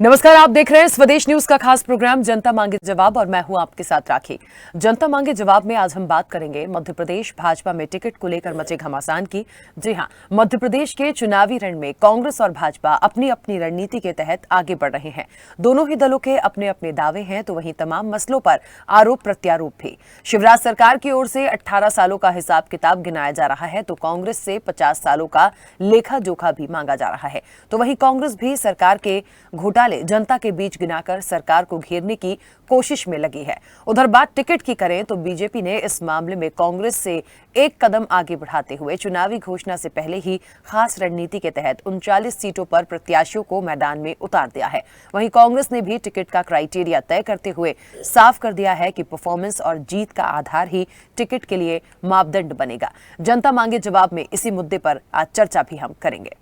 नमस्कार, आप देख रहे हैं स्वदेश न्यूज का खास प्रोग्राम जनता मांगे जवाब और मैं हूं आपके साथ राखी। जनता मांगे जवाब में आज हम बात करेंगे मध्य प्रदेश भाजपा में टिकट को लेकर मचे घमासान की। जी हां, मध्य प्रदेश के चुनावी रण में कांग्रेस और भाजपा अपनी अपनी रणनीति के तहत आगे बढ़ रहे हैं। दोनों ही दलों के अपने अपने दावे हैं, तो वहीं तमाम मसलों पर आरोप प्रत्यारोप भी। शिवराज सरकार की ओर से 18 सालों का हिसाब किताब गिनाया जा रहा है, तो कांग्रेस से 50 सालों का लेखा जोखा भी मांगा जा रहा है। तो वहीं कांग्रेस भी सरकार के घोटाले जनता के बीच गिनाकर सरकार को घेरने की कोशिश में लगी है। उधर बात टिकट की करें तो बीजेपी ने इस मामले में कांग्रेस से एक कदम आगे बढ़ाते हुए चुनावी घोषणा से पहले ही खास रणनीति के तहत 39 सीटों पर प्रत्याशियों को मैदान में उतार दिया है। वहीं कांग्रेस ने भी टिकट का क्राइटेरिया तय करते हुए साफ कर दिया है कि परफॉर्मेंस और जीत का आधार ही टिकट के लिए मापदंड बनेगा। जनता मांगे जवाब में इसी मुद्दे पर आज चर्चा भी हम करेंगे।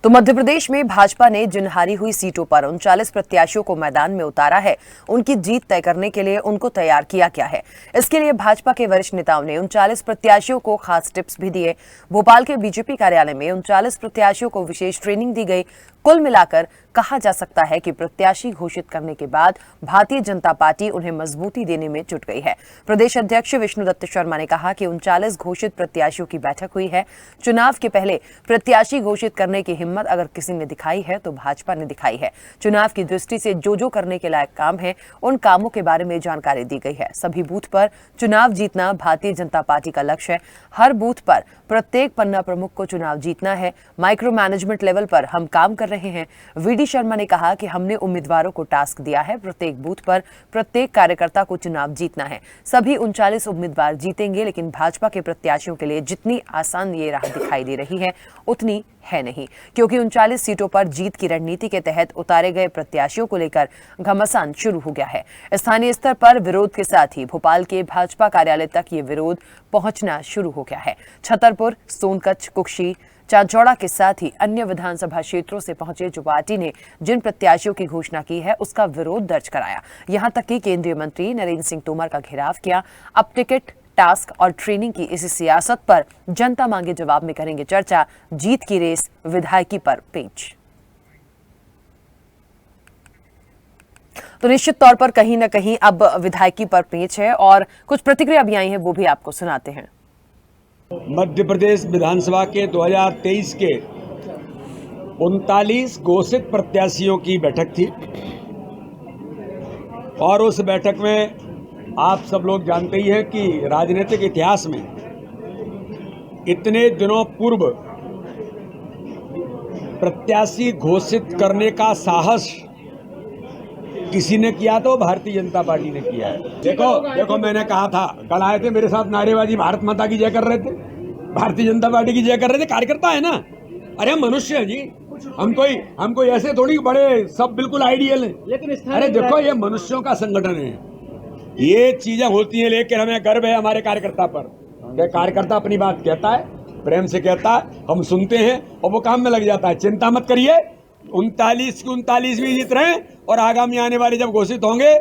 तो मध्य प्रदेश में भाजपा ने जिन हारी हुई सीटों पर 39 प्रत्याशियों को मैदान में उतारा है, उनकी जीत तय करने के लिए उनको तैयार किया गया है। इसके लिए भाजपा के वरिष्ठ नेताओं ने 39 प्रत्याशियों को खास टिप्स भी दिए। भोपाल के बीजेपी कार्यालय में 39 प्रत्याशियों को विशेष ट्रेनिंग दी गई। कुल मिलाकर कहा जा सकता है कि प्रत्याशी घोषित करने के बाद भारतीय जनता पार्टी उन्हें मजबूती देने में जुट गई है। प्रदेश अध्यक्ष विष्णुदत्त शर्मा ने कहा कि 39 घोषित प्रत्याशियों की बैठक हुई है। चुनाव के पहले प्रत्याशी घोषित करने की हिम्मत अगर किसी ने दिखाई है तो भाजपा ने दिखाई है। चुनाव की दृष्टि से जो करने के लायक काम है, उन कामों के बारे में जानकारी दी गई है। सभी बूथ पर चुनाव जीतना भारतीय जनता पार्टी का लक्ष्य है। हर बूथ पर प्रत्येक पन्ना प्रमुख को चुनाव जीतना है। माइक्रो मैनेजमेंट लेवल पर हम काम कर रहे हैं। वीडी शर्मा ने कहा कि हमने उम्मीदवारों को टास्क दिया है, प्रत्येक बूथ पर प्रत्येक कार्यकर्ता को चुनाव जीतना है। सभी 39 उम्मीदवार जीतेंगे, लेकिन भाजपा के प्रत्याशियों के लिए जितनी आसान ये राह दिखाई दे रही है उतनी है नहीं, क्योंकि 39 सीटों पर जीत की रणनीति के तहत उतारे गए प्रत्याशियों को लेकर घमासान शुरू हो गया है। स्थानीय स्तर पर विरोध के साथ ही भोपाल के भाजपा कार्यालय तक ये विरोध पहुंचना शुरू हो गया है। छतरपुर, सोनकच्छ, कुक्षी, चांचौड़ा के साथ ही अन्य विधानसभा क्षेत्रों से पहुंचे जो पार्टी ने जिन प्रत्याशियों की घोषणा की है उसका विरोध दर्ज कराया। यहां तक कि केंद्रीय मंत्री नरेंद्र सिंह तोमर का घेराव किया। अब टिकट, टास्क और ट्रेनिंग की इसी सियासत पर जनता मांगे जवाब में करेंगे चर्चा। जीत की रेस विधायकी पर पेंच। तो निश्चित तौर पर कहीं ना कहीं अब विधायकी पर पेंच है और कुछ प्रतिक्रिया भी आई है, वो भी आपको सुनाते हैं। मध्य प्रदेश विधानसभा के 2023 के 39 घोषित प्रत्याशियों की बैठक थी और उस बैठक में आप सब लोग जानते ही हैं कि राजनीतिक इतिहास में इतने दिनों पूर्व प्रत्याशी घोषित करने का साहस किसी ने किया तो भारतीय जनता पार्टी ने किया है। देखो मैंने कहा था, कल आए थे मेरे साथ नारेबाजी भारत माता की जय कर रहे थे, भारतीय जनता पार्टी की जय कर रहे थे। कार्यकर्ता है ना, अरे हम मनुष्य है जी, हम कोई ऐसे थोड़ी बड़े सब बिल्कुल आइडियल है। लेकिन अरे देखो ये मनुष्यों का संगठन है, ये चीजें होती हैं, लेकिन हमें गर्व है हमारे कार्यकर्ता पर। कार्यकर्ता अपनी बात कहता है, प्रेम से कहता है, हम सुनते हैं और वो काम में लग जाता है। चिंता मत करिए, 39 की 39 भी जीत रहे हैं और आगामी आने वाले जब घोषित होंगे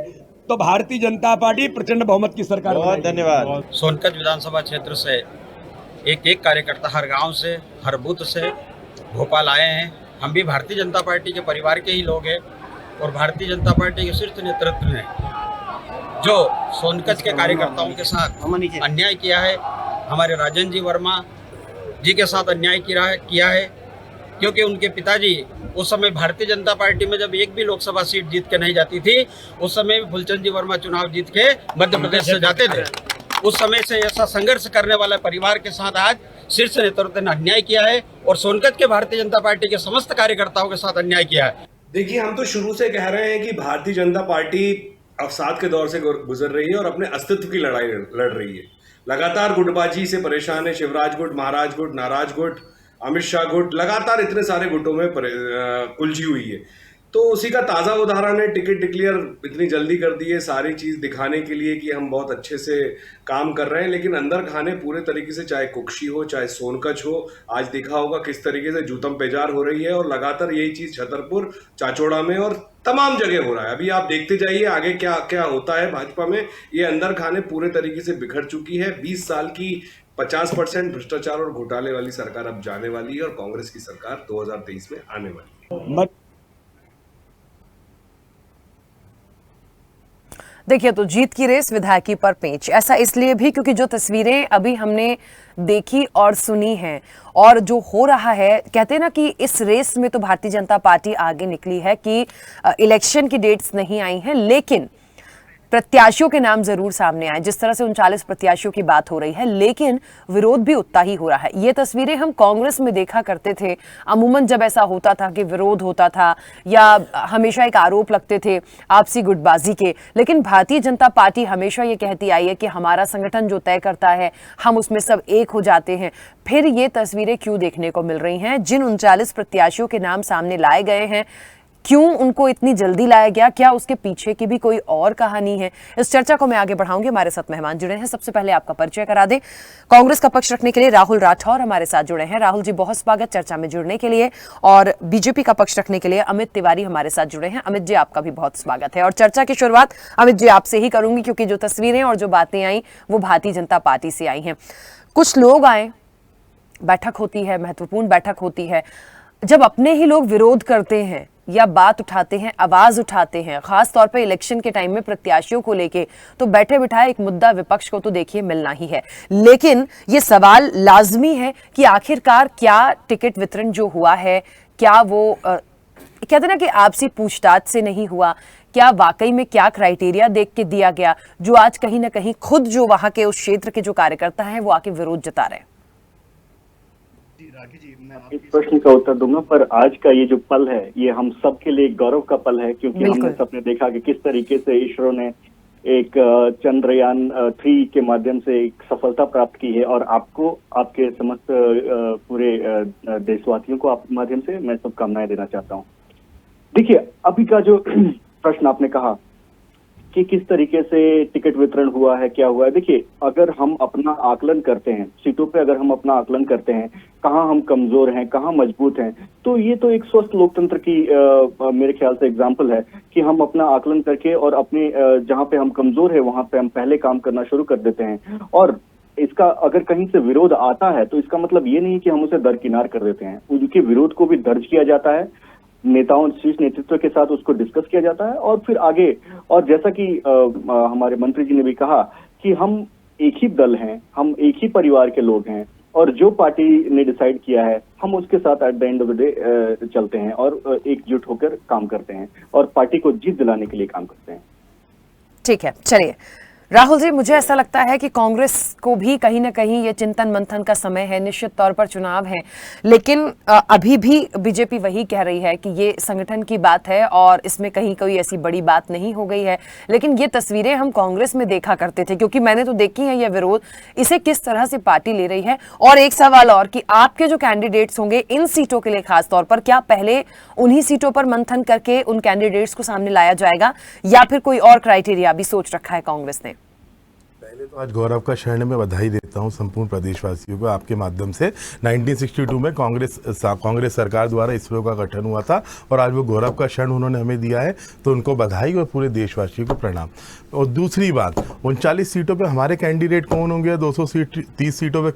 तो भारतीय जनता पार्टी प्रचंड बहुमत की सरकार। बहुत धन्यवाद। सोनकच्छ विधानसभा क्षेत्र से एक कार्यकर्ता हर गांव से, हर बूथ से भोपाल आए हैं। हम भी भारतीय जनता पार्टी के परिवार के ही लोग हैं और भारतीय जनता पार्टी के शीर्ष नेतृत्व ने जो सोनकच्छ के कार्यकर्ताओं के साथ अन्याय किया है, हमारे राजन जी वर्मा जी के साथ अन्याय किया है, क्योंकि उनके पिताजी उस समय भारतीय जनता पार्टी में जब एक भी लोकसभा सीट जीत के नहीं जाती थी, उस समय फूलचंद जी वर्मा चुनाव जीत के मध्य प्रदेश से जाते थे। उस समय से ऐसा संघर्ष करने वाले परिवार के साथ आज शीर्ष नेतृत्व ने अन्याय किया है और सोनकच्छ के भारतीय जनता पार्टी के समस्त कार्यकर्ताओं के साथ अन्याय किया है। देखिए, हम तो शुरू से कह रहे हैं कि भारतीय जनता पार्टी अवसाद के दौर से गुजर रही है और अपने अस्तित्व की लड़ाई लड़ रही है। लगातार गुटबाजी से परेशान है। शिवराज गुट, महाराज गुट, नाराज गुट, अमित शाह गुट, लगातार इतने सारे गुटों में उलझी हुई है। तो उसी का ताज़ा उदाहरण है टिकट डिक्लेयर इतनी जल्दी कर दी है, सारी चीज़ दिखाने के लिए कि हम बहुत अच्छे से काम कर रहे हैं, लेकिन अंदर खाने पूरे तरीके से, चाहे कुक्षी हो चाहे सोनकच्छ हो, आज देखा होगा किस तरीके से जूतम पेजार हो रही है। और लगातार यही चीज़ छतरपुर, चाचौड़ा में और तमाम जगह हो रहा है। अभी आप देखते जाइए आगे क्या क्या होता है भाजपा में। ये अंदर खाने पूरे तरीके से बिखर चुकी है। 20 साल की 50% भ्रष्टाचार और घोटाले वाली सरकार अब जाने वाली है और कांग्रेस की सरकार 2023 में आने वाली है। देखिए, तो जीत की रेस विधायकी पर पेंच, ऐसा इसलिए भी क्योंकि जो तस्वीरें अभी हमने देखी और सुनी हैं और जो हो रहा है, कहते हैं ना कि इस रेस में तो भारतीय जनता पार्टी आगे निकली है कि इलेक्शन की डेट्स नहीं आई हैं, लेकिन प्रत्याशियों के नाम जरूर सामने आए। जिस तरह से 39 प्रत्याशियों की बात हो रही है, लेकिन विरोध भी उतना ही हो रहा है। ये तस्वीरें हम कांग्रेस में देखा करते थे। अमूमन जब ऐसा होता था कि विरोध होता था या हमेशा एक आरोप लगते थे आपसी गुटबाजी के, लेकिन भारतीय जनता पार्टी हमेशा ये कहती आई है कि हमारा संगठन जो तय करता है हम उसमें सब एक हो जाते हैं। फिर ये तस्वीरें क्यों देखने को मिल रही हैं? जिन 39 प्रत्याशियों के नाम सामने लाए गए हैं, क्यों उनको इतनी जल्दी लाया गया? क्या उसके पीछे की भी कोई और कहानी है? इस चर्चा को मैं आगे बढ़ाऊंगी। हमारे साथ मेहमान जुड़े हैं। सबसे पहले आपका परिचय करा दें। कांग्रेस का पक्ष रखने के लिए राहुल राठौर हमारे साथ जुड़े हैं। राहुल जी, बहुत स्वागत चर्चा में जुड़ने के लिए। और बीजेपी का पक्ष रखने के लिए अमित तिवारी हमारे साथ जुड़े हैं। अमित जी, आपका भी बहुत स्वागत है। और चर्चा की शुरुआत अमित जी आपसे ही करूंगी, क्योंकि जो तस्वीरें और जो बातें आई वो भारतीय जनता पार्टी से आई हैं। कुछ लोग आए, बैठक होती है, महत्वपूर्ण बैठक होती है। जब अपने ही लोग विरोध करते हैं या बात उठाते हैं, आवाज उठाते हैं, खास तौर पे इलेक्शन के टाइम में प्रत्याशियों को लेके, तो बैठे बिठाए एक मुद्दा विपक्ष को तो देखिए मिलना ही है। लेकिन ये सवाल लाजमी है कि आखिरकार क्या टिकट वितरण जो हुआ है, क्या वो कहते हैं ना कि आपसी पूछताछ से नहीं हुआ? क्या वाकई में क्या क्राइटेरिया देख के दिया गया, जो आज कहीं ना कहीं खुद जो वहां के उस क्षेत्र के जो कार्यकर्ता हैं वो आके विरोध जता रहे हैं? इस प्रश्न का उत्तर दूंगा, पर आज का ये जो पल है ये हम सब के लिए गौरव का पल है, क्योंकि हमने सबने देखा कि किस तरीके से इसरो ने एक चंद्रयान 3 के माध्यम से एक सफलता प्राप्त की है। और आपको, आपके समस्त पूरे देशवासियों को आपके माध्यम से मैं शुभकामनाएं देना चाहता हूँ। देखिए, अभी का जो प्रश्न आपने कहा कि किस तरीके से टिकट वितरण हुआ है, क्या हुआ है। देखिए, अगर हम अपना आकलन करते हैं सीटों पे, अगर हम अपना आकलन करते हैं कहाँ हम कमजोर हैं, कहाँ मजबूत हैं, तो ये तो एक स्वस्थ लोकतंत्र की मेरे ख्याल से एग्जाम्पल है कि हम अपना आकलन करके और अपने जहाँ पे हम कमजोर है वहां पे हम पहले काम करना शुरू कर देते हैं। और इसका अगर कहीं से विरोध आता है तो इसका मतलब ये नहीं कि हम उसे दरकिनार कर देते हैं। उनके विरोध को भी दर्ज किया जाता है, नेताओं, शीर्ष नेतृत्व के साथ उसको डिस्कस किया जाता है और फिर आगे। और जैसा कि हमारे मंत्री जी ने भी कहा कि हम एक ही दल हैं, हम एक ही परिवार के लोग हैं, और जो पार्टी ने डिसाइड किया है हम उसके साथ at the end of the day चलते हैं और एकजुट होकर काम करते हैं और पार्टी को जीत दिलाने के लिए काम करते हैं। ठीक है, चलिए राहुल जी, मुझे ऐसा लगता है कि कांग्रेस को भी कहीं ना कहीं ये चिंतन मंथन का समय है। निश्चित तौर पर चुनाव है, लेकिन अभी भी बीजेपी वही कह रही है कि ये संगठन की बात है और इसमें कहीं कोई ऐसी बड़ी बात नहीं हो गई है। लेकिन ये तस्वीरें हम कांग्रेस में देखा करते थे, क्योंकि मैंने तो देखी है ये विरोध, इसे किस तरह से पार्टी ले रही है। और एक सवाल और कि आपके जो कैंडिडेट्स होंगे इन सीटों के लिए खास तौर पर, क्या पहले उन्हीं सीटों पर मंथन करके उन कैंडिडेट्स को सामने लाया जाएगा या फिर कोई और क्राइटेरिया भी सोच रखा है कांग्रेस ने? पहले तो आज गौरव का क्षण में बधाई देता हूं संपूर्ण प्रदेशवासियों को आपके माध्यम से। 1962 में कांग्रेस सरकार द्वारा इसरो का गठन हुआ था और आज वो गौरव का क्षण उन्होंने हमें दिया है, तो उनको बधाई और पूरे देशवासियों को प्रणाम। और दूसरी बात, 39 सीटों पे हमारे कैंडिडेट कौन होंगे, 230 सीटों पे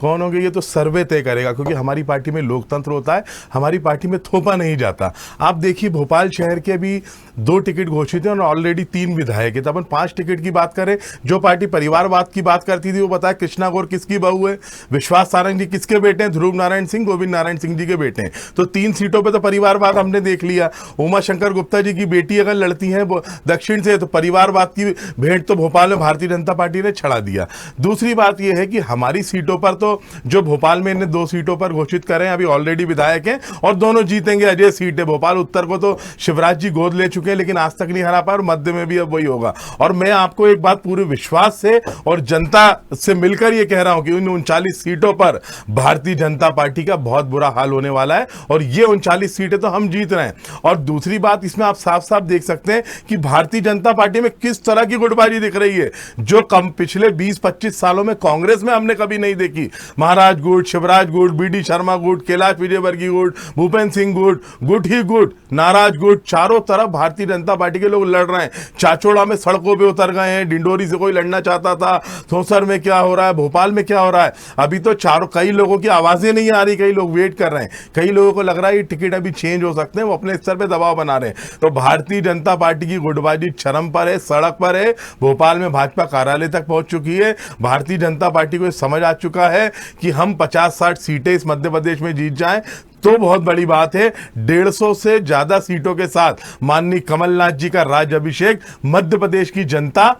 कौन होंगे, ये तो सर्वे तय करेगा, क्योंकि हमारी पार्टी में लोकतंत्र होता है, हमारी पार्टी में थोपा नहीं जाता। आप देखिए, भोपाल शहर के अभी 2 टिकट घोषित हैं और ऑलरेडी 3 विधायक है। तो अपन 5 टिकट की बात करें, जो पार्टी परिवारवाद की बात करती थी वो बताया कृष्णा गौर किसकी बहू है, विश्वास सारंग जी किसके बेटे हैं, ध्रुव नारायण सिंह, गोविंद नारायण सिंह जी के बेटे हैं। तो 3 सीटों पे तो परिवारवाद हमने देख लिया। उमा शंकर गुप्ता जी की बेटी अगर लड़ती है दक्षिण से, तो परिवारवाद की भेंट तो भोपाल में भारतीय जनता पार्टी ने छड़ा दिया। दूसरी बात यह है कि हमारी सीटों पर तो जो भोपाल में इन्हें 2 सीटों पर घोषित करें, अभी ऑलरेडी विधायक हैं और दोनों जीतेंगे। अजय सीट है, भोपाल उत्तर को तो शिवराज जी गोद ले चुके हैं, लेकिन आज तक नहीं हरा पाए और मध्य में भी अब वही होगा। और मैं आपको एक बात पूरे विश्वास से और जनता से मिलकर ये कह रहा हूं कि उन 39 सीटों पर भारतीय जनता पार्टी का बहुत बुरा हाल होने वाला है और ये 39 सीटें तो हम जीत रहे हैं। और दूसरी बात, इसमें आप साफ साफ देख सकते हैं कि भारतीय जनता पार्टी में किस तरह की गुटबाजी दिख रही है, जो कम पिछले 20-25 सालों में कांग्रेस में हमने कभी नहीं देखी। महाराज गुट, शिवराज गुट, बीडी शर्मा गुट, कैलाश विजयवर्गीय गुट, भूपेंद्र सिंह गुट ही गुट, नाराज गुट, चारों तरफ भारतीय जनता पार्टी के लोग लड़ रहे हैं। चाचोड़ा में सड़कों पे उतर गए हैं, डिंडोरी से कोई लड़ना चाहता था, थोसर में क्या हो रहा है, भोपाल में क्या हो रहा है। अभी तो कई लोगों की आवाजें नहीं आ रही, कई लोग वेट कर रहे हैं, कई लोगों को लग रहा है ये टिकट अभी चेंज हो सकते हैं, वो अपने स्तर पे दबाव बना रहे हैं। तो भारतीय जनता पार्टी की गुटबाजी चरम पर है, सड़क पर है, भोपाल में भाजपा कार्यालय तक पहुंच चुकी है। भारतीय जनता पार्टी को समझ आ चुका है कि हम 50-60 सीटें इस मध्य प्रदेश में जीत जाएं तो बहुत बड़ी बात है। 150 से ज्यादा सीटों के साथ माननीय कमलनाथ जी का राज्याभिषेक मध्य प्रदेश की जनता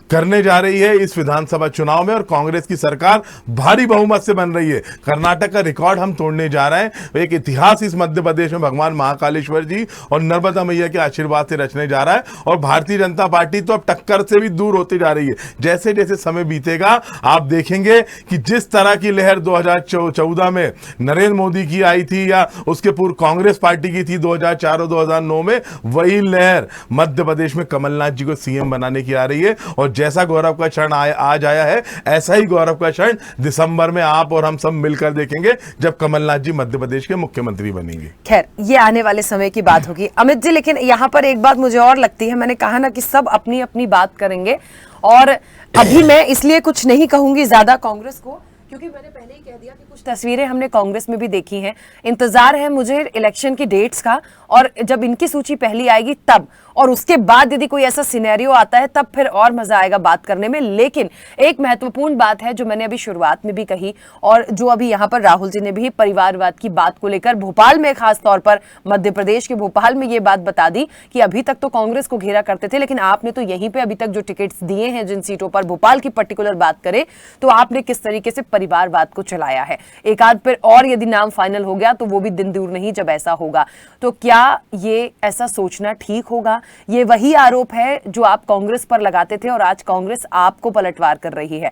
करने जा रही है इस विधानसभा चुनाव में और कांग्रेस की सरकार भारी बहुमत से बन रही है। कर्नाटक का रिकॉर्ड हम तोड़ने जा रहे हैं। एक इतिहास इस मध्य प्रदेश में भगवान महाकालेश्वर जी और नर्मदा मैया के आशीर्वाद से रचने जा रहा है और भारतीय जनता पार्टी तो अब टक्कर से भी दूर होती जा रही है। जैसे जैसे समय बीतेगा आप देखेंगे कि जिस तरह की लहर 2014 में नरेंद्र मोदी की आई थी या उसके पूर्व कांग्रेस पार्टी की थी 2004 और 2009 में, वही लहर मध्य प्रदेश में कमलनाथ जी को सीएम बनाने की आ रही है। और जैसा गौरव का क्षण आज आया है, ऐसा ही गौरव का क्षण दिसंबर में आप और हम सब मिलकर देखेंगे जब कमलनाथ जी मध्य प्रदेश के मुख्यमंत्री बनेंगे। खैर, ये आने वाले समय की बात होगी अमित जी। लेकिन यहाँ पर एक बात मुझे और लगती है, मैंने कहा ना कि सब अपनी अपनी बात करेंगे और अभी मैं इसलिए कुछ नहीं कहूंगी ज्यादा कांग्रेस को, क्योंकि मैंने पहले ही कह दिया कि कुछ तस्वीरें हमने कांग्रेस में भी देखी हैं। इंतजार है मुझे इलेक्शन की डेट्स का, और जब इनकी सूची पहली आएगी तब, और उसके बाद यदि कोई ऐसा सिनेरियो आता है तब फिर और मजा आएगा बात करने में। लेकिन एक महत्वपूर्ण बात है जो मैंने अभी शुरुआत में भी कही और जो अभी यहाँ पर राहुल जी ने भी परिवारवाद की बात को लेकर भोपाल में, खास तौर पर मध्य प्रदेश के भोपाल में ये बात बता दी कि अभी तक तो कांग्रेस को घेरा करते थे, लेकिन आपने तो यहीं पे अभी तक जो टिकट्स दिए हैं जिन सीटों पर, भोपाल की पर्टिकुलर बात करें तो आपने किस तरीके से परिवारवाद को चलाया है। एक आध फिर और यदि नाम फाइनल हो गया तो वो भी दिन दूर नहीं जब ऐसा होगा। तो क्या ये ऐसा सोचना ठीक होगा? ये वही आरोप है जो आप कांग्रेस पर लगाते थे और आज कांग्रेस आपको पलटवार कर रही है।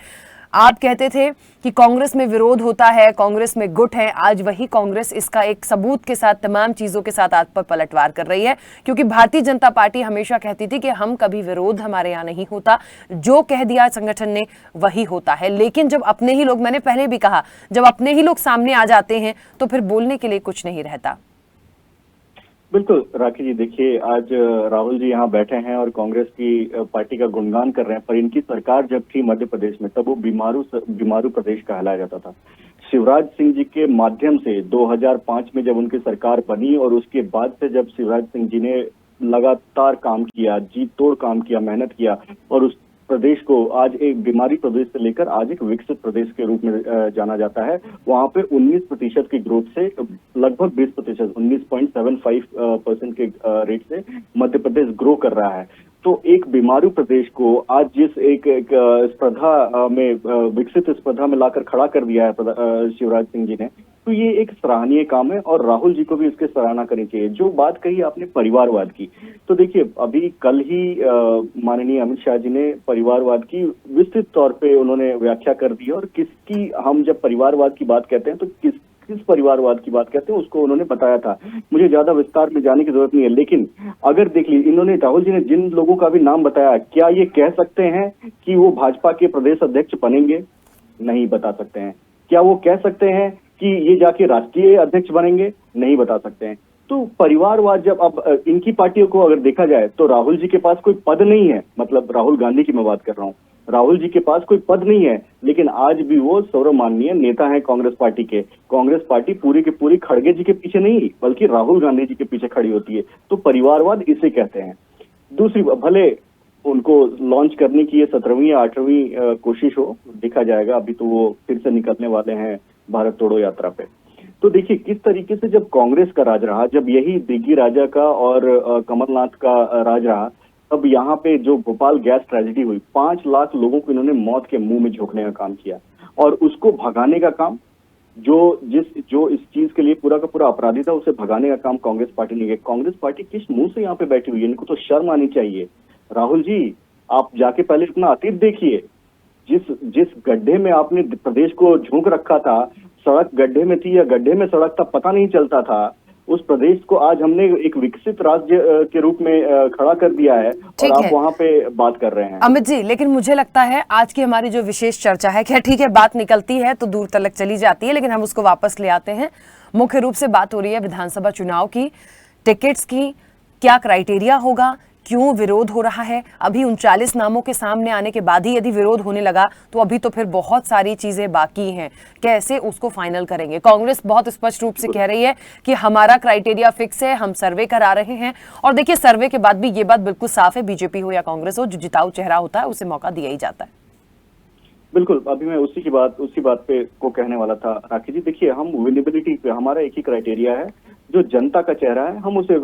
आप कहते थे कि कांग्रेस में विरोध होता है, कांग्रेस में गुट है, आज वही कांग्रेस इसका एक सबूत के साथ, तमाम चीजों के साथ आप पर पलटवार कर रही है। क्योंकि भारतीय जनता पार्टी हमेशा कहती थी कि हम कभी विरोध हमारे यहाँ नहीं होता, जो कह दिया संगठन ने वही होता है। लेकिन जब अपने ही लोग, मैंने पहले भी कहा, जब अपने ही लोग सामने आ जाते हैं तो फिर बोलने के लिए कुछ नहीं रहता। बिल्कुल राखी जी, देखिए आज राहुल जी यहाँ बैठे हैं और कांग्रेस की पार्टी का गुणगान कर रहे हैं, पर इनकी सरकार जब थी मध्य प्रदेश में तब वो बीमारू प्रदेश कहलाया जाता था। शिवराज सिंह जी के माध्यम से 2005 में जब उनकी सरकार बनी और उसके बाद से जब शिवराज सिंह जी ने लगातार काम किया, जी तोड़ काम किया, मेहनत किया और उस प्रदेश को आज एक बीमारी प्रदेश से लेकर आज एक विकसित प्रदेश के रूप में जाना जाता है। वहां पे 19% की ग्रोथ से लगभग 20%, 19.75% के रेट से मध्य प्रदेश ग्रो कर रहा है। तो एक बीमारू प्रदेश को आज जिस एक स्पर्धा में, विकसित स्पर्धा में लाकर खड़ा कर दिया है शिवराज सिंह जी ने, तो ये एक सराहनीय काम है और राहुल जी को भी इसकी सराहना करनी चाहिए। जो बात कही आपने परिवारवाद की, तो देखिए अभी कल ही माननीय अमित शाह जी ने परिवारवाद की विस्तृत तौर पे उन्होंने व्याख्या कर दी और किसकी, हम जब परिवारवाद की बात कहते हैं तो किस परिवारवाद की बात कहते हैं उसको उन्होंने बताया था। मुझे ज्यादा विस्तार में जाने की जरूरत नहीं है, लेकिन अगर देख ली इन्होंने, राहुल जी ने जिन लोगों का भी नाम बताया, क्या ये कह सकते हैं कि वो भाजपा के प्रदेश अध्यक्ष बनेंगे? नहीं बता सकते हैं। क्या वो कह सकते हैं कि ये जाके राष्ट्रीय अध्यक्ष बनेंगे? नहीं बता सकते हैं। तो परिवारवाद जब अब इनकी पार्टियों को अगर देखा जाए तो राहुल जी के पास कोई पद नहीं है, मतलब राहुल गांधी की मैं बात कर रहा हूँ, राहुल जी के पास कोई पद नहीं है, लेकिन आज भी वो सर्वमाननीय नेता हैं कांग्रेस पार्टी के। कांग्रेस पार्टी पूरी की पूरी खड़गे जी के पीछे नहीं बल्कि राहुल गांधी जी के पीछे खड़ी होती है। तो परिवारवाद इसे कहते हैं। दूसरी, भले उनको लॉन्च करने की ये 17वीं या 8वीं कोशिश हो, देखा जाएगा। अभी तो वो फिर से निकलने वाले हैं भारत तोड़ो यात्रा पे। तो देखिए किस तरीके से जब कांग्रेस का राज रहा, जब यही दिग्गी राजा का और कमलनाथ का राज रहा, तब यहाँ पे जो भोपाल गैस ट्रेजेडी हुई, 5 लाख लोगों को इन्होंने मौत के मुंह में झोंकने का काम किया और उसको भगाने का काम, जो इस चीज के लिए पूरा का पूरा अपराधी था, उसे भगाने का काम कांग्रेस पार्टी ने किया। कांग्रेस पार्टी किस मुंह से यहाँ पे बैठी हुई है? इनको तो शर्म आनी चाहिए। राहुल जी, आप जाके पहले अपना अतीत देखिए। जिस गड्ढे में आपने प्रदेश को झोंक रखा था, सड़क गड्ढे में थी या गड्ढे में सड़क था पता नहीं चलता था, उस प्रदेश को आज हमने एक विकसित राज्य के रूप में खड़ा कर दिया है और आप वहां पे बात कर रहे हैं। अमित जी, लेकिन मुझे लगता है आज की हमारी जो विशेष चर्चा है, क्या ठीक है बात निकलती है तो दूर तलक चली जाती है, लेकिन हम उसको वापस ले आते हैं। मुख्य रूप से बात हो रही है विधानसभा चुनाव की, टिकट्स की, क्या क्राइटेरिया होगा, क्यों विरोध हो रहा है। अभी 39 नामों के सामने आने के बाद ही यदि विरोध होने लगा तो अभी तो फिर बहुत सारी चीजें बाकी हैं, कैसे उसको फाइनल करेंगे। कांग्रेस बहुत स्पष्ट रूप से कह रही है कि हमारा क्राइटेरिया फिक्स है, हम सर्वे करा रहे हैं। और देखिए सर्वे के बाद भी ये बात बिल्कुल साफ है, बीजेपी हो या कांग्रेस हो, जो जिताऊ चेहरा होता है उसे मौका दिया ही जाता है। बिल्कुल, अभी मैं उसी बात पे को कहने वाला था राखी जी। देखिए, हम विनेबिलिटी पे हमारा एक ही क्राइटेरिया है, जो जनता का चेहरा है हम उसे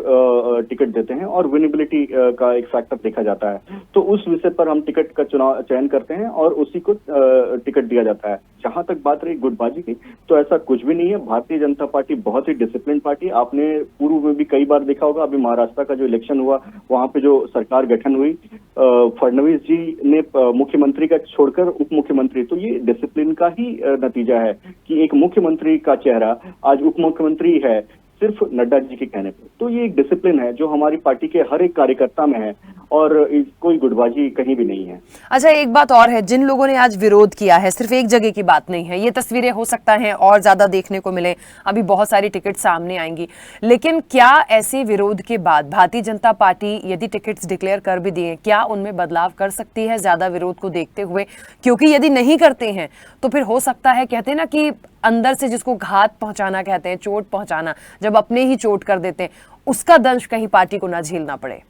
टिकट देते हैं और विनेबिलिटी का एक फैक्टर देखा जाता है, तो उस विषय पर हम टिकट का चयन करते हैं और उसी को टिकट दिया जाता है। जहां तक बात रही गुटबाजी की, तो ऐसा कुछ भी नहीं है। भारतीय जनता पार्टी बहुत ही डिसिप्लिन पार्टी, आपने पूर्व में भी कई बार देखा होगा। अभी महाराष्ट्र का जो इलेक्शन हुआ, वहां पे जो सरकार गठन हुई, फडणवीस जी ने मुख्यमंत्री का छोड़कर उप मुख्यमंत्री, तो ये डिसिप्लिन का ही नतीजा है कि एक मुख्यमंत्री का चेहरा आज उप मुख्यमंत्री है सिर्फ नड्डा जी के कहने पर। तो ये एक डिसिप्लिन है जो हमारी पार्टी के हर एक कार्यकर्ता में है और कोई गुटबाजी कहीं भी नहीं है। अच्छा, एक बात और है, जिन लोगों ने आज विरोध किया है, सिर्फ एक जगह की बात नहीं है, ये तस्वीरें हो सकता है और ज्यादा देखने को मिले, अभी बहुत सारी टिकट सामने आएंगी, लेकिन क्या ऐसे विरोध के बाद भारतीय जनता पार्टी यदि टिकट्स डिक्लेयर कर भी दिए, क्या उनमें बदलाव कर सकती है ज्यादा विरोध को देखते हुए? क्योंकि यदि नहीं करते हैं तो फिर हो सकता है, कहते हैं ना कि अंदर से जिसको घात पहुंचाना कहते हैं, चोट पहुंचाना, जब अपने ही चोट कर देते हैं, उसका दंश कहीं पार्टी को ना झेलना पड़े।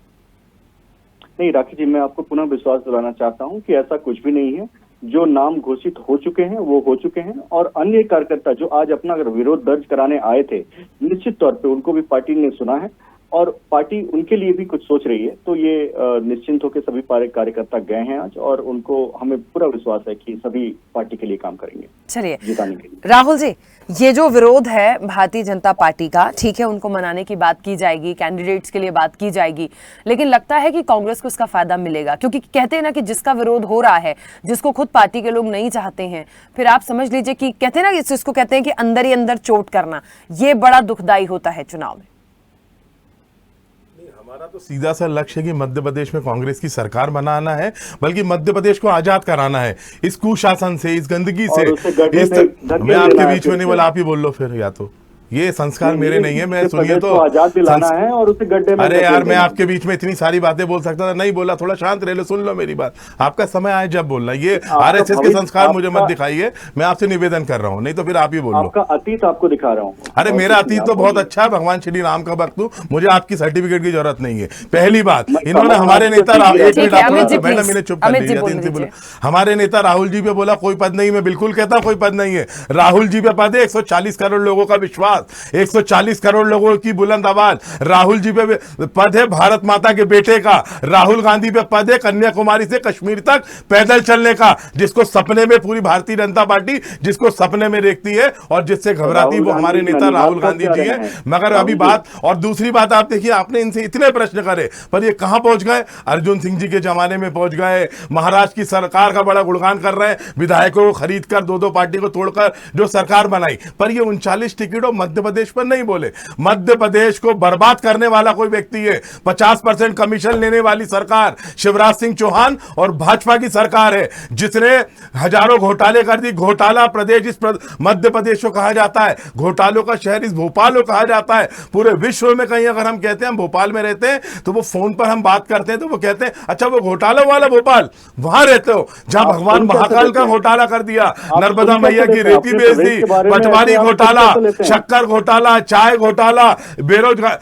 नहीं राखी जी, मैं आपको पुनः विश्वास दिलाना चाहता हूं कि ऐसा कुछ भी नहीं है। जो नाम घोषित हो चुके हैं वो हो चुके हैं और अन्य कार्यकर्ता जो आज अपना अगर विरोध दर्ज कराने आए थे, निश्चित तौर पे उनको भी पार्टी ने सुना है और पार्टी उनके लिए भी कुछ सोच रही है। तो ये निश्चिंत होकर सभी कार्यकर्ता गए हैं आज और उनको हमें पूरा विश्वास है कि सभी पार्टी के लिए काम करेंगे, चलिए जिताने के लिए। राहुल जी, ये जो विरोध है भारतीय जनता पार्टी का, ठीक है उनको मनाने की बात की जाएगी, कैंडिडेट्स के लिए बात की जाएगी, लेकिन लगता है कि कांग्रेस को इसका फायदा मिलेगा, क्योंकि कहते हैं ना कि जिसका विरोध हो रहा है, जिसको खुद पार्टी के लोग नहीं चाहते हैं, फिर आप समझ लीजिए कि कहते हैं ना, जिसको कहते हैं कि अंदर ही अंदर चोट करना, ये बड़ा दुखदाई होता है चुनाव में। हमारा तो सीधा सा लक्ष्य है कि मध्य प्रदेश में कांग्रेस की सरकार बनाना है, बल्कि मध्य प्रदेश को आजाद कराना है इस कुशासन से, इस गंदगी से। मैं आपके बीच में नहीं बोला, आप ही बोल लो फिर, या तो ये संस्कार मेरे नहीं है, मैं सुनिए तो आजाद दिलाना है और उसे गड्ढे में। अरे यार, मैं आपके बीच में इतनी सारी बातें बोल सकता था, नहीं बोला, थोड़ा शांत रह लो, सुन लो मेरी बात, आपका समय आए जब बोलना। ये आरएसएस के संस्कार मुझे मत दिखाइए, मैं आपसे निवेदन कर रहा हूँ, नहीं तो फिर आप ही बोल लो। आपका अतीत आपको दिखा रहा हूँ। अरे मेरा अतीत तो बहुत अच्छा है, भगवान श्री राम का भक्त हूँ, मुझे आपकी सर्टिफिकेट की जरूरत नहीं है। पहली बात, इन्होंने हमारे नेता, मैडम इन्हें चुप कर लीजिए, हमारे नेता राहुल जी पे बोला कोई पद नहीं, मैं बिल्कुल कहता हूँ कोई पद नहीं है। राहुल जी पे पद है, 140 करोड़ लोगों का विश्वास, 140 करोड़ लोगों की बुलंद आवाज। राहुल जी पे पद है भारत माता के बेटे का, राहुल गांधी पे पद है कन्याकुमारी से कश्मीर तक पैदल चलने का, जिसको सपने में पूरी भारतीय जनता पार्टी जिसको सपने में देखती है और जिससे घबराती वो हमारे नेता राहुल गांधी जी हैं। मगर अभी बात, और दूसरी बात आप देखिए, आपने इनसे इतने प्रश्न करे पर ये कहां पहुंच गए? अर्जुन सिंह जी के जमाने में पहुंच गए, महाराष्ट्र की सरकार का बड़ा गुणगान कर रहे हैं, विधायकों को खरीद कर दो पार्टी को तोड़कर जो सरकार बनाई, पर ये 39 टिकटों मध्य प्रदेश पर नहीं बोले। मध्य प्रदेश को बर्बाद करने वाला कोई व्यक्ति है, 50% कमीशन लेने वाली सरकार शिवराज सिंह चौहान और भाजपा की सरकार है, जिसने हजारों घोटाले कर दी। घोटाला प्रदेश इस मध्य प्रदेश को कहा जाता है, घोटालों का शहर इस भोपाल को कहा जाता है। पूरे विश्व में कहीं अगर हम कहते हैं हम भोपाल में रहते हैं, तो वो फोन पर हम बात करते हैं तो वो कहते हैं अच्छा वो घोटालों वाला भोपाल, वहां रहते हो जहां भगवान महाकाल का घोटाला कर दिया, नर्मदा मैया की रेती बेच दी, पटवारी घोटाला, शक्कर घोटाला, चाय घोटाला, बेरोजगार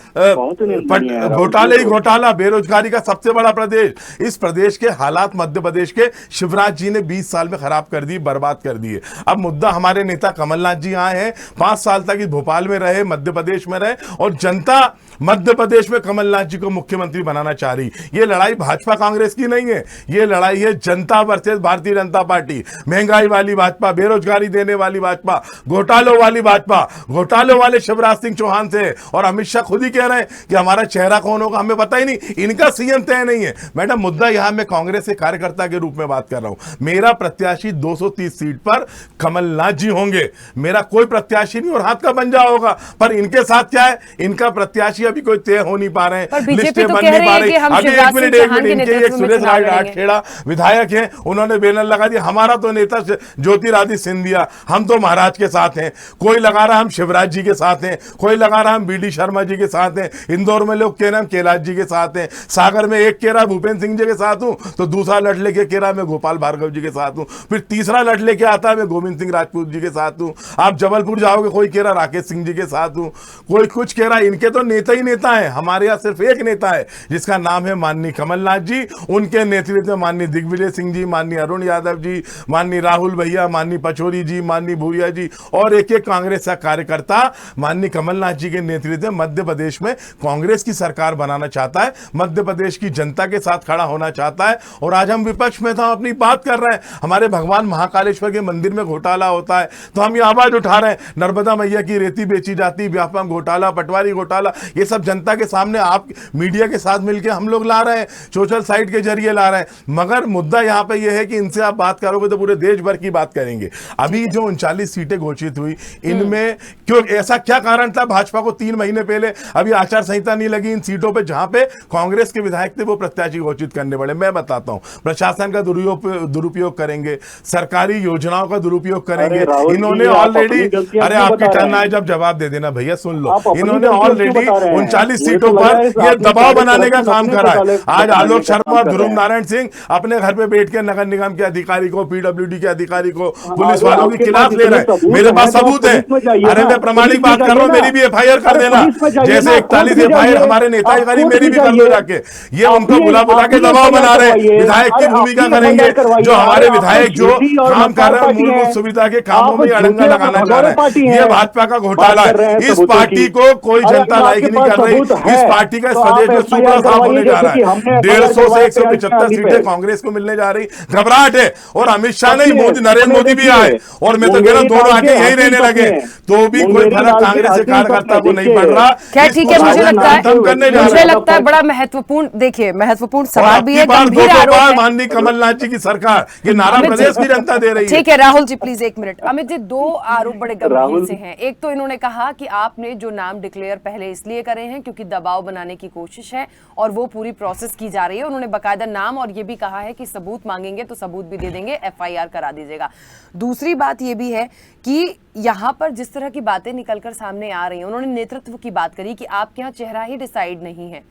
घोटाले ही घोटाला, बेरोजगारी का सबसे बड़ा प्रदेश। इस प्रदेश के हालात मध्य प्रदेश के शिवराज जी ने 20 साल में खराब कर दी, बर्बाद कर दिए। अब मुद्दा हमारे नेता कमलनाथ जी आए हैं, 5 साल तक इस भोपाल में रहे, मध्य प्रदेश में रहे और जनता मध्य प्रदेश में कमलनाथ जी को मुख्यमंत्री बनाना चाह रही। ये लड़ाई भाजपा कांग्रेस की नहीं है, ये लड़ाई है जनता वर्सेस भारतीय जनता पार्टी। महंगाई वाली भाजपा, बेरोजगारी देने वाली भाजपा, घोटालों वाली भाजपा, घोटालों वाले शिवराज सिंह चौहान से। और अमित शाह खुद ही कह रहे हैं कि हमारा चेहरा कौन होगा हमें पता ही नहीं, इनका सीएम तय नहीं है। मैडम, मुद्दा यहां मैं कांग्रेस के कार्यकर्ता के रूप में बात कर रहा हूं। मेरा प्रत्याशी 230 सीट पर कमलनाथ जी होंगे, मेरा कोई प्रत्याशी नहीं और हाथ का पंजा होगा। पर इनके साथ क्या है, इनका प्रत्याशी अभी कोई तय हो नहीं पा रहे हैं, लिस्टें बन नहीं पा रही। अभी एक मिनट इनके एक सुरेश राठखेड़ा विधायक हैं, उन्होंने बैनर लगा दिया हमारा तो नेता ज्योतिरादित्य सिंधिया, हम तो महाराज के साथ हैं। कोई लगा रहा हम शिवराज जी के साथ हैं, कोई लगा रहा हम बीडी शर्मा जी के साथ हैं। इंदौर में लोग कह रहे हम कैलाश जी के साथ हैं। सागर में एक कह रहा भूपेंद्र सिंह जी के साथ हूं, तो दूसरा लड़ लेके कह रहा मैं गोपाल भार्गव जी के साथ हूं, फिर तीसरा लड़ लेके आता है मैं गोविंद सिंह राजपूत जी के साथ हूं। आप जबलपुर जाओगे, कोई कह रहा राकेश सिंह जी के साथ हूं, कोई कुछ कह रहा। इनके तो नेता ही नेता है। हमारे यहां सिर्फ एक नेता है जिसका नाम है माननीय कमलनाथ जी। उनके नेतृत्व में माननीय दिग्विजय सिंह जी, माननीय अरुण यादव जी, माननीय राहुल भैया, माननीय पचौरी जी, माननीय भूरिया जी और एक एक कांग्रेस का कार्यकर्ता माननीय कमलनाथ जी के नेतृत्व में मध्य प्रदेश में कांग्रेस की सरकार बनाना चाहता है, मध्य प्रदेश की जनता के साथ खड़ा होना चाहता है। और आज हम विपक्ष में था, अपनी बात कर रहे हैं। हमारे भगवान महाकालेश्वर के मंदिर में घोटाला होता है तो हम ये आवाज उठा रहे हैं, नर्मदा मैया की रेती बेची जाती, व्यापम घोटाला, पटवारी घोटाला, ये सब जनता के सामने आप मीडिया के साथ मिलकर हम लोग ला रहे हैं, सोशल साइट के जरिए ला रहे हैं। मगर मुद्दा यहां पर यह है कि इनसे आप बात करोगे तो पूरे देश भर की बात करेंगे। अभी जो 39 सीटें घोषित हुई, इनमें क्यों, ऐसा क्या कारण था भाजपा को 3 महीने पहले अभी आचार संहिता नहीं लगी इन सीटों पे जहां पे कांग्रेस के विधायक थे वो प्रत्याशी घोषित करने पड़े? मैं बताता हूं, प्रशासन का दुरुपयोग करेंगे, सरकारी योजनाओं का दुरुपयोग करेंगे। इन्होंने ऑलरेडी, अरे आपकी टर्न आए जब जवाब दे देना भैया, सुन लो। इन्होंने ऑलरेडी 39 सीटों पर यह दबाव बनाने का काम करा है। आज आलोक शर्मा और ध्रुव नारायण सिंह अपने घर पे बैठ के नगर निगम के अधिकारी को, पीडब्ल्यूडी के अधिकारी को, पुलिस वालों के खिलाफ ले रहे हैं। मेरे पास सबूत है। अरे मैं प्रमाणिक बात कर रहा हूं, मेरी भी FIR कर देना। जैसे 41 FIR हमारे नेता करी, मेरी भी कर लो जाके। ये उनको बुला के दबाव बना रहे हैं। विधायक की भूमिका करेंगे, जो हमारे विधायक जो काम कर रहे हैं मूलभूत सुविधा के कामों में अड़ंगा लगाना चाह रहे हैं। ये भाजपा का घोटाला है। इस पार्टी को कोई जनता लाइक नहीं कर रही। इस पार्टी का प्रदेश में सूबा साफ होने जा रहा है। 150 से 175 सीटें कांग्रेस को मिलने जा रही, घबराहट है। और अमित शाह नहीं, नरेंद्र मोदी भी आए और मैं तो कह रहा हूं दोनों आके यही रहने लगे, तो भी कोई फर्क कांग्रेस के कार्यकर्ता को नहीं पड़ रहा। खैर ठीक है, मुझे लगता है बड़ा महत्वपूर्ण, देखिए महत्वपूर्ण सवाल भी है, गंभीर आरोप है। माननीय कमलनाथ जी की सरकार, ये नारा प्रदेश की जनता दे रही है। ठीक है राहुल जी प्लीज एक मिनट। अमित जी, 2 आरोप बड़े गंभीर से हैं। एक तो इन्होंने कहा कि आपने जो नाम डिक्लेयर पहले इसलिए करे हैं क्योंकि दबाव बनाने की कोशिश है और वो पूरी प्रोसेस की जा रही है। उन्होंने बकायदा नाम और ये भी कहा है कि सबूत मांगेंगे तो सबूत भी दे देंगे, FIR करा दीजिएगा। दूसरी बात ये भी है कि यहाँ पर जिस तरह की बातें निकलकर सामने आ रही हैं, उन्होंने नेतृत्व की बात करी कि आपके यहाँ चेहरा ही डिसाइड नहीं है।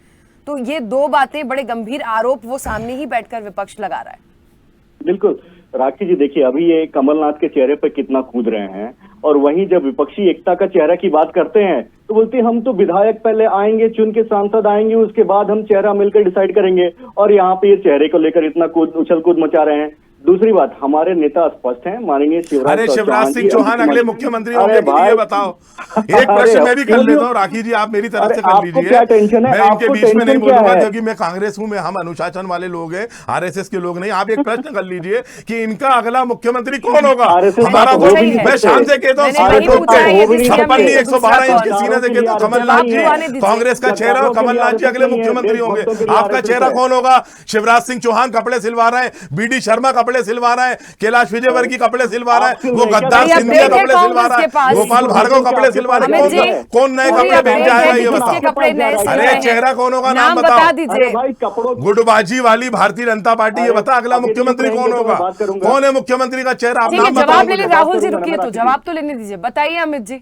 तो ये 2 बातें, बड़े गंभीर आरोप वो सामने ही बैठकर विपक्ष लगा रहा है। बिल्कुल राखी जी, देखिए अभी ये कमलनाथ के चेहरे पर कितना कूद रहे हैं, और वहीं जब विपक्षी एकता का चेहरा की बात करते हैं तो बोलते हैं हम तो विधायक पहले आएंगे, चुन के सांसद आएंगे, उसके बाद हम चेहरा मिलकर डिसाइड करेंगे। और यहाँ पे ये चेहरे को लेकर इतना उछल कूद मचा रहे हैं। दूसरी बात, हमारे नेता स्पष्ट हैं, माननीय शिवराज सिंह चौहान अगले मुख्यमंत्री होंगे कि ये बताओ। एक प्रश्न मैं भी कर लेता हूँ राखी जी, आप मेरी तरफ से कर लीजिए। क्या टेंशन है? मैं इनके बीच में नहीं बोलूंगा क्योंकि मैं कांग्रेस हूँ, हम अनुशासन वाले लोग हैं, RSS के लोग नहीं। आप एक प्रश्न कर लीजिए कि इनका अगला मुख्यमंत्री कौन होगा? हमारा तो मैं शान से कहता हूँ 56 112 इंच के सीने से कहता हूँ कमलनाथ जी कांग्रेस का चेहरा, कमलनाथ जी अगले मुख्यमंत्री होंगे। आपका चेहरा कौन होगा? शिवराज सिंह चौहान कपड़े सिलवा रहे हैं, BD शर्मा कपड़े सिलवा रहा है, कैलाश विजयवर्गीय कपड़े सिलवा रहा है, वो गद्दार सिंधिया कपड़े सिलवा रहा है, गोपाल भार्गव कपड़े सिलवा रहे हैं। कौन नए कपड़े पहन के आएगा ये बताओ। अरे चेहरा कौन होगा, नाम बताओ। गुटबाजी वाली भारतीय जनता पार्टी, ये बता अगला मुख्यमंत्री कौन होगा? कौन है मुख्यमंत्री का चेहरा? आप नाम जवाब ले लीजिए राहुल जी, रुकिए तो जवाब तो लेने दीजिए। बताइए अमित जी।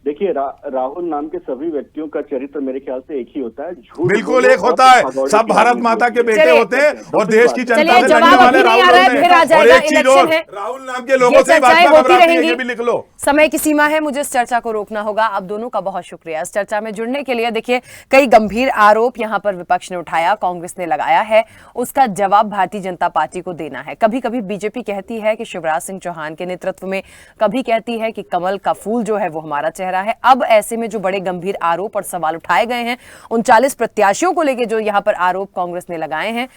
देखिए राहुल नाम के सभी व्यक्तियों का चरित्र मेरे ख्याल से एक ही होता है, झूठ बिल्कुल एक होता है। सब भारत माता के बेटे होते हैं और देश की जनता से लड़ने वाले राहुल हैं। और एक चीज और, राहुल नाम के लोगों से भाजपा घबराती है, ये भी लिख लो। समय की सीमा है, मुझे इस चर्चा को रोकना होगा। आप दोनों का बहुत शुक्रिया इस चर्चा में जुड़ने के लिए। देखिए कई गंभीर आरोप यहाँ पर विपक्ष ने उठाया, कांग्रेस ने लगाया है, उसका जवाब भारतीय जनता पार्टी को देना है। कभी कभी बीजेपी कहती है कि शिवराज सिंह चौहान के नेतृत्व में, कभी कहती है कि कमल का फूल जो है वो हमारा चेहरा रहा है। अब ऐसे में जो बड़े गंभीर आरोप और सवाल उठाए गए हैं 39 प्रत्याशियों को लेकर, जो यहां पर आरोप कांग्रेस ने लगाए हैं,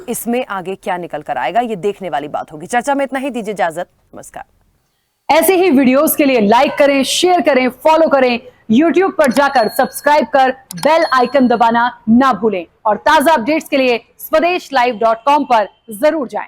इसमें आगे क्या निकल कर आएगा ये देखने वाली बात होगी। चर्चा में इतना ही, दीजिए इजाजत, नमस्कार। ऐसे ही वीडियोस के लिए लाइक करें, शेयर करें, फॉलो करें, YouTube पर जाकर सब्सक्राइब कर बेल आइकन दबाना ना भूलें और ताजा अपडेट्स के लिए swedeshlive.com पर जरूर जाएं।